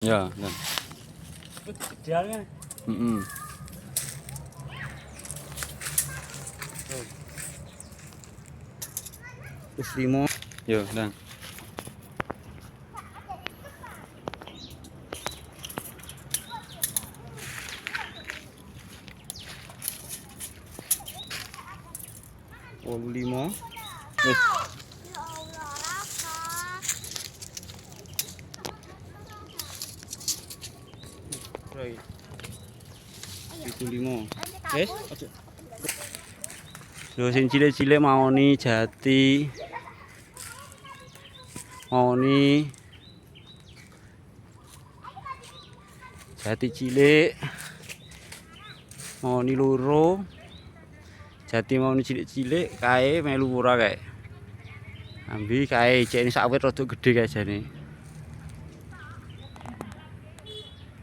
Ya, nah. Idealnya. Terus limo. Yo, nah. Limo. Wis. Itu limo. Wis. Lho sing cilik-cilik mau ni jati. Mau ni jati cilik. Mau ni loro. Jati mau ni cilik-cilik kae melu ora kae. Ambi kae cek ini sawit rada gedhe kae jane.